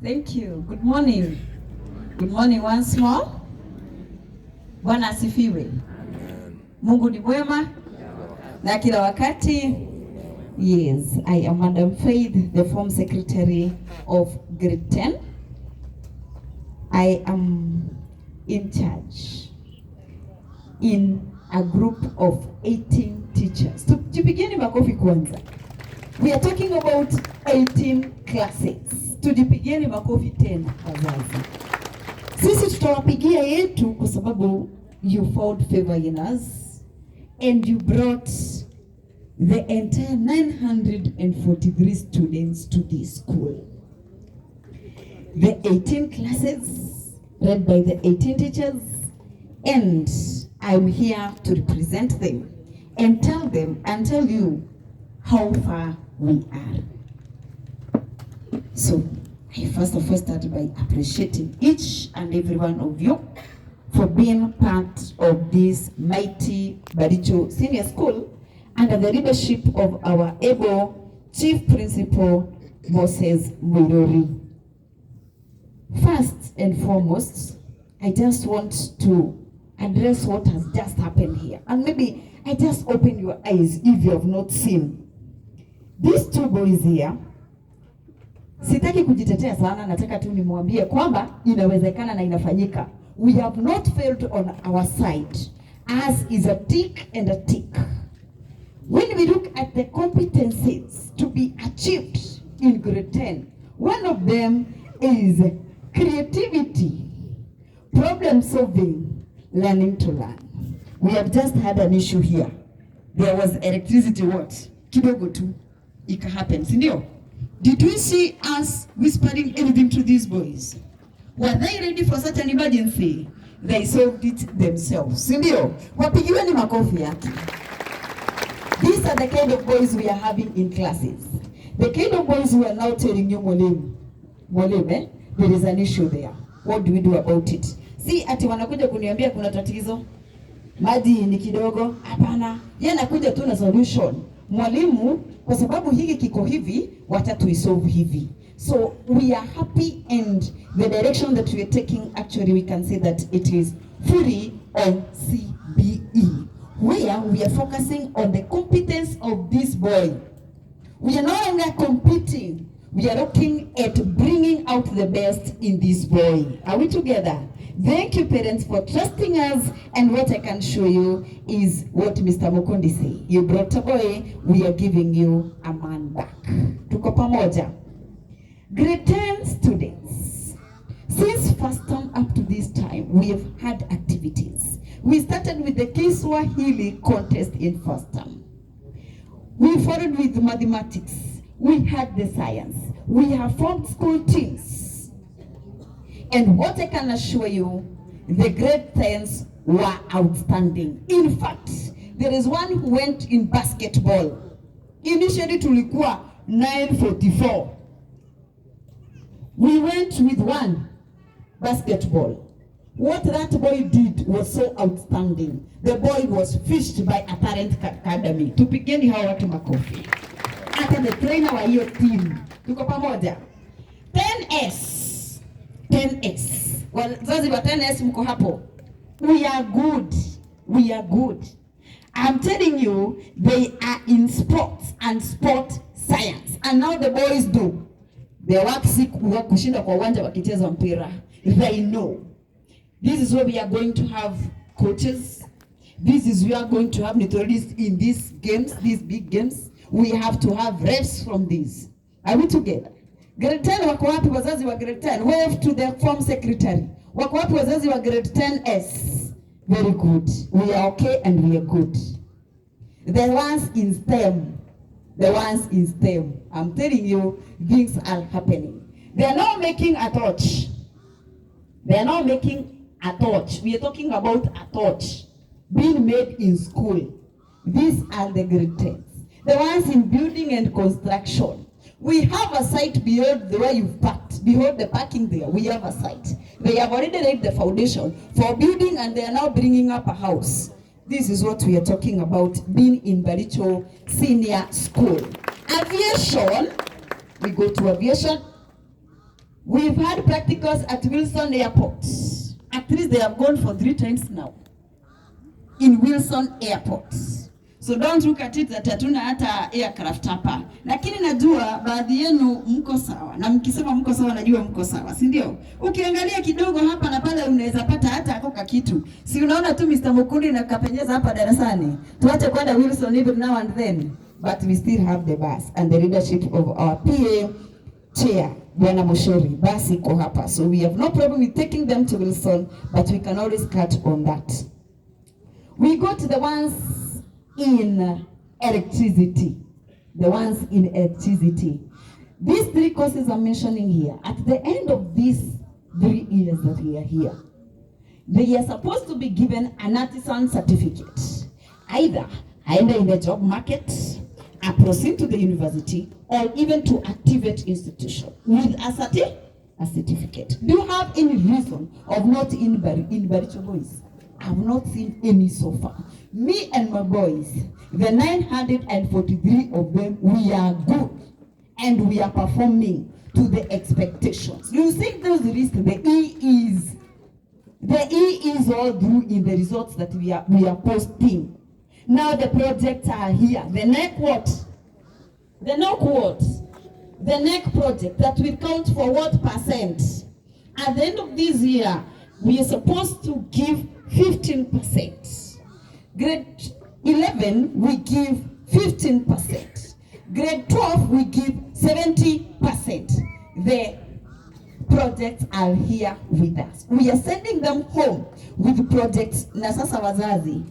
Thank you. Good morning. Good morning once more. Bwana asifiwe. Mungu ni mwema na kila wakati. Yes, I am Madam Faith, the form secretary of grade 10. I am in charge in a group of 18 teachers. Tupigeni makofi kwanza. We are talking about 18 classes. Tujipigeni makofi tena wazazi. Sisi tutawapigia yetu kwa sababu you found favor in us and you brought the entire 943 students to this school. The 18 classes led by the 18 teachers, and I'm here to represent them and tell you how far we are. So I first of all start by appreciating each and every one of you for being part of this mighty Baricho Senior School under the leadership of our able Chief Principal Moses Mwirori. First and foremost, I just want to address what has just happened here. And maybe I just open your eyes if you have not seen. These two boys here, sitaki kujitetea sana, nataka tu nimwambie kwamba inawezekana na inafanyika. We have not failed on our side. As is a tick and a tick. When we look at the competencies to be achieved in grade 10, one of them is creativity, problem solving, learning to learn. We have just had an issue here. There was electricity what? Kidogo tu, ika happen, sindio? Did we see us whispering anything to these boys? Were they ready for such an emergency? They solved it themselves, sindio? Wapigiweni makofi yake. These are the kind of boys we are having in classes. The kind of boys who are now telling you, Mwalimu, there is an issue there. What do we do about it? Si ati wanakuja kuniambia kuna tatizo, maji ni kidogo, hapana. Yeye anakuja tu na solution. Mwalimu, kwa sababu hiki kiko hivi, wacha tuisolve hivi. So we are happy, and the direction that we are taking, actually we can say that it is fully on CBE, where we are focusing on the competence of this boy. We are no longer competing. We are looking at bringing out the best in this boy. Are we together? Thank you, parents, for trusting us. And what I can show you is what Mr. Mukundi said. You brought a boy, we are giving you a man back. Tuko pamoja. Grade 10 students. Since first term up to this time, we have had activities. We started with the Kiswahili contest in first term. We followed with mathematics. We had the science. We have formed school teams. And what I can assure you, the grade 10s were outstanding. In fact, there is one who went in basketball. Initially tulikuwa 944. We went with one basketball. What that boy did was so outstanding. The boy was fished by a parent academy. Tupigeni hawa watu makofi. Hata the trainer wa hiyo team. Tuko pamoja. 10S. 10S. Wazazi wa 10S mko hapo. We are good. We are good. I'm telling you, they are in sports and sport science. And now the boys do. They work sick kushinda kwa uwanja wakicheza mpira. They know. This is where we are going to have coaches. This is we are going to have nutritionists in these games, these big games. We have to have refs from these. Are we together? Grade 10 wako wapi wazazi wa grade 10? Wave to the form secretary. Wako wapi wazazi wa grade 10S? Very good. We are okay and we are good. The ones in STEM. The ones in STEM. I'm telling you, things are happening. They are now making a torch. They are now making a torch. We are talking about a torch being made in school. These are the grade 10s. The ones in building and construction. We have a site beyond the way you've parked. Behold the parking there. We have a site. They have already laid the foundation for building, and they are now bringing up a house. This is what we are talking about, being in Baricho Senior School. Aviation, we go to aviation. We've had practicals at Wilson Airport. At least they have gone for 3 times now in Wilson Airport. So don't look at it that hatuna hata aircraft hapa. Lakini najua baadhi yenu mko sawa. Na mkisema mko sawa najua mko sawa, si ndio? Ukiangalia kidogo hapa na pale unaweza pata hata akoka kitu. Si unaona tu Mr. Mukundi na kapenyeza hapa darasani. Tuache kwenda Wilson even now and then. But we still have the bus and the leadership of our PA chair, Bwana Moshori. Bus iko hapa. So we have no problem with taking them to Wilson, but we can always cut on that. We got the ones in electricity. The ones in electricity. These 3 courses I'm mentioning here, at the end of these 3 years that we are here, they are supposed to be given an artisan certificate. Either aende in the job market, proceed to the university, or even to activate institution with a certificate. Do you have any reason of not in Baricho boys? I have not seen any so far. Me and my boys, the 943 of them, we are good and we are performing to the expectations. You think those risks, the E is all due in the results that we are posting. Now the projects are here. The next what? The next what? The next project that will count for what percent? At the end of this year, we are supposed to give 15%. Grade 11, we give 15%. Grade 12, we give 70%. The projects are here with us. We are sending them home with projects. Na sasa wazazi,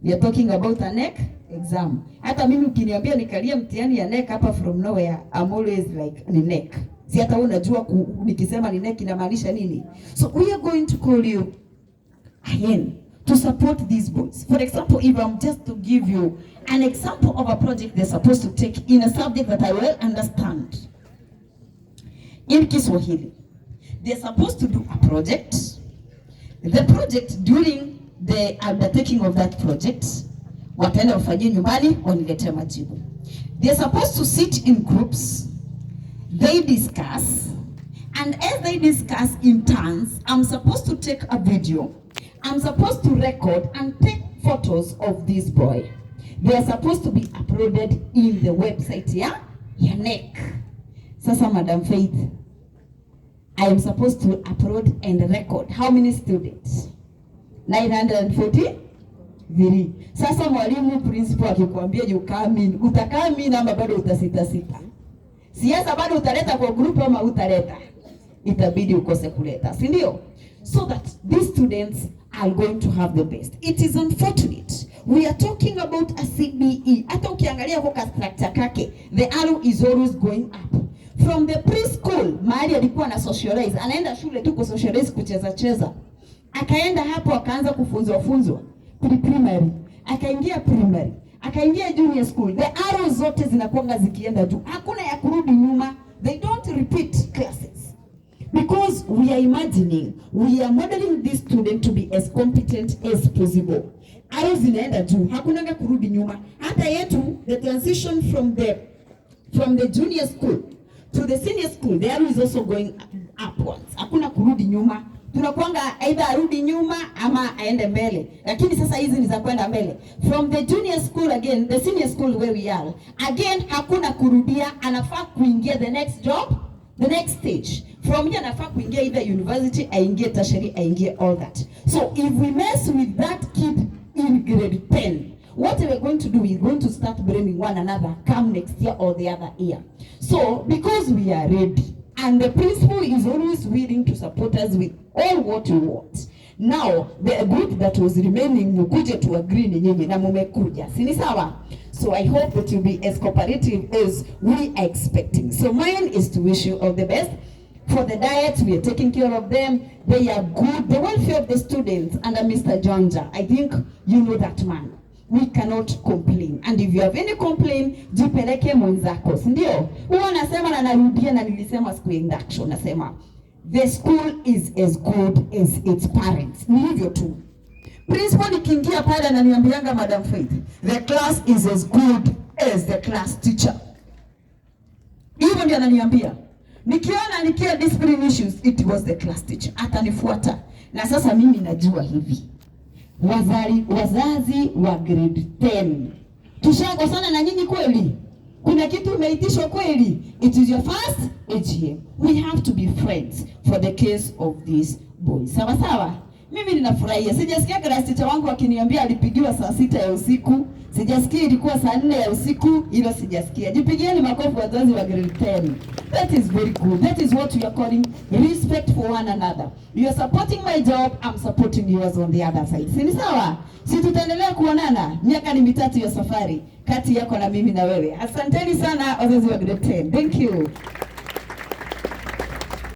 we are talking about a NEC exam. Hata mimi ukiniambia nikalia mtihani ya NEC hapa from nowhere, I'm always like ni NEC. Si hata wewe unajua nikisema ni NEC inamaanisha nini? So we are going to call you again to support these boys. For example, if I'm just to give you an example of a project they're supposed to take in a subject that I well understand. In Kiswahili, they're supposed to do a project. The project, during the undertaking of that project, wataenda wafanyie nyumbani, waniletee majibu. They're supposed to sit in groups, they discuss, and as they discuss in turns, I'm supposed to take a video. I'm supposed to record and take photos of this boy. They are supposed to be uploaded in the website, ya NEC. Sasa Madam Faith, I am supposed to upload and record how many students? 943. Sasa mwalimu principal akikwambia you come in, utakaa mimi ama bado utasita sita? Siasa bado utaleta kwa group ama utaleta? Itabidi ukose kuleta, si ndio? So that these students are going to have the best. It is unfortunate. We are talking about a CBE. Hata ukiangalia kwa structure kake, the arrow is always going up. From the preschool, mahali alikuwa na socialize, anaenda shule tu ku socialize kucheza cheza. Akaenda hapo akaanza kufunzwa primary. Akaingia primary. Akaingia junior school. The arrows zote zinakuanga zikienda juu. Hakuna ya kurudi nyuma. They don't repeat classes. Because we are imagining, we are modeling this student to be as competent as possible. Arrows zinaenda juu. Hakunanga kurudi nyuma. Hata yetu, the transition from the junior school to the senior school, the arrow is also going upwards. Hakuna kurudi nyuma. Tunakuanga either arudi nyuma ama aende mbele. Lakini sasa hizi ni za kwenda mbele. From the junior school again, the senior school where we are. Again, hakuna kurudia, anafaa kuingia the next job, the next stage. From here anafaa kuingia either university, aingie tertiary, aingie all that. So if we mess with that kid in grade 10, what we're going to do, we're going to start blaming one another come next year or the other year. So because we are ready, and the principal is always willing to support us with all what we want. Now, the group that was remaining, mukuje to agree ni nyinyi na mumekuja. Sini sawa? So I hope that you'll be as cooperative as we are expecting. So mine is to wish you all the best. For the diet, we are taking care of them. They are good. The welfare of the students under Mr. Jonja, I think you know that man. We cannot complain. And if you have any complaint, jipeleke mwenzako. Ndio? Huwa nasema na narudia na nilisema siku induction nasema the school is as good as its parents. Ni hivyo tu. Principal nikiingia pale ananiambianga Madam Faith, the class is as good as the class teacher. Hivyo ndio ananiambia. Nikiwa discipline issues, it was the class teacher. Atanifuata. Na sasa mimi najua hivi. Wazazi wa grade 10. Tushakosana na nyinyi kweli? Kuna kitu umeitishwa kweli? It is your first AGM. We have to be friends for the case of these boys. Sawa sawa? Mimi ninafurahia. Sijasikia class teacher wangu akiniambia alipigiwa saa 6 ya usiku. Sijasikia ilikuwa saa 4 ya usiku. Hilo sijasikia. Jipigieni makofi wazazi wa grade 10. That is very good. That is what we are calling respect for one another. You are supporting my job, I'm supporting yours on the other side. Si ni sawa? Si tutaendelea kuonana. Miaka ni mitatu ya safari kati yako na mimi na wewe. Asanteni sana wazazi wa grade 10. Thank you.